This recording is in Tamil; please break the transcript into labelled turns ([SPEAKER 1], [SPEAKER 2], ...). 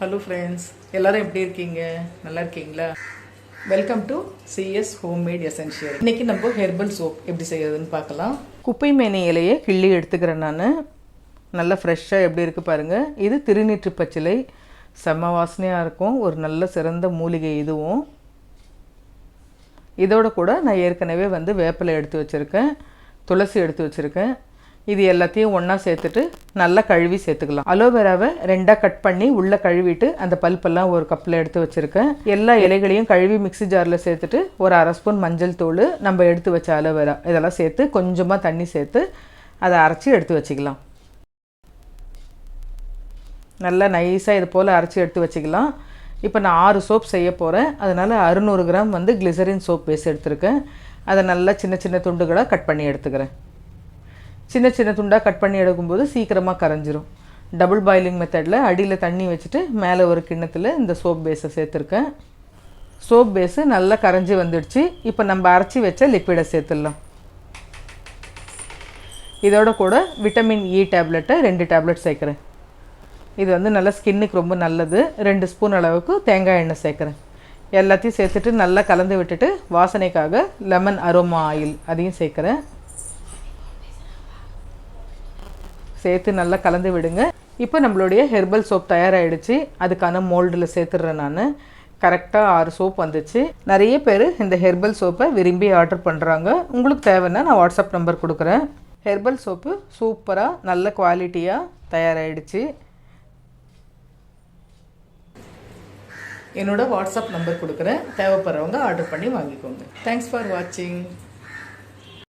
[SPEAKER 1] ஹலோ ஃப்ரெண்ட்ஸ், எல்லாரும் எப்படி இருக்கீங்க? நல்லா இருக்கீங்களா? Welcome to CS homemade essential. இன்றைக்கி நம்ம ஹெர்பல் சோப் எப்படி செய்யறதுன்னு பார்க்கலாம். குப்பை மேனி இலையை கிள்ளி எடுத்துக்கிறேன். நான் நல்லா ஃப்ரெஷ்ஷாக எப்படி இருக்குது பாருங்கள். இது திருநீற்று பச்சிலை, செம்ம வாசனையாக இருக்கும். ஒரு நல்ல சிறந்த மூலிகை இதுவும். இதோட கூட நான் ஏற்கனவே வேப்பிலை எடுத்து வச்சுருக்கேன், துளசி எடுத்து வச்சுருக்கேன். இது எல்லாத்தையும் ஒன்றா சேர்த்துட்டு நல்லா கழுவி சேர்த்துக்கலாம். அலோவேராவை ரெண்டாக கட் பண்ணி உள்ளே கழுவிட்டு அந்த பல்பெல்லாம் ஒரு கப்பில் எடுத்து வச்சுருக்கேன். எல்லா இலைகளையும் கழுவி மிக்ஸி ஜாரில் சேர்த்துட்டு ஒரு அரை ஸ்பூன் மஞ்சள் தூள், நம்ம எடுத்து வச்ச அலோவேரா இதெல்லாம் சேர்த்து கொஞ்சமாக தண்ணி சேர்த்து அதை அரைச்சி எடுத்து வச்சுக்கலாம். நல்லா நைஸாக இது போல் அரைச்சி எடுத்து வச்சுக்கலாம். இப்போ நான் 6 சோப் செய்ய போகிறேன். அதனால் 600 கிராம் கிளிசரின் சோப் பேஸ் எடுத்துருக்கேன். அதை நல்லா சின்ன சின்ன துண்டுகளாக கட் பண்ணி எடுத்துக்கிறேன். சின்ன சின்ன துண்டாக கட் பண்ணி எடுக்கும்போது சீக்கிரமாக கரைஞ்சிரும். டபுள் பாயிலிங் மெத்தடில் அடியில் தண்ணி வச்சுட்டு மேலே ஒரு கிண்ணத்தில் இந்த சோப் பேஸை சேர்த்துருக்கேன். சோப் பேஸு நல்லா கரைஞ்சி வந்துடுச்சு. இப்போ நம்ம அரைச்சி வச்ச லிக்விடை சேர்த்துடலாம். இதோட கூட விட்டமின் இ டேப்லெட்டை 2 டேப்லெட் சேர்க்குறேன். இது நல்லா ஸ்கின்னுக்கு ரொம்ப நல்லது. 2 ஸ்பூன் அளவுக்கு தேங்காய் எண்ணெய் சேர்க்குறேன். எல்லாத்தையும் சேர்த்துட்டு நல்லா கலந்து விட்டுட்டு வாசனைக்காக லெமன் அரோமா ஆயில் அதையும் சேர்க்குறேன். சேர்த்து நல்லா கலந்து விடுங்க. இப்போ நம்மளுடைய ஹெர்பல் சோப் தயாராகிடுச்சு. அதுக்கான மோல்டில் சேர்த்துடுறேன். நான் கரெக்டாக 6 சோப் வந்துச்சு. நிறைய பேர் இந்த ஹெர்பல் சோப்பை விரும்பி ஆர்டர் பண்ணுறாங்க. உங்களுக்கு தேவைன்னா நான் வாட்ஸ்அப் நம்பர் கொடுக்குறேன். ஹெர்பல் சோப்பு சூப்பராக நல்ல குவாலிட்டியாக தயாராகிடுச்சு. என்னோட வாட்ஸ்அப் நம்பர் கொடுக்குறேன். தேவைப்படுறவங்க ஆர்டர் பண்ணி வாங்கிக்கோங்க. தேங்க்ஸ் ஃபார் வாட்சிங்.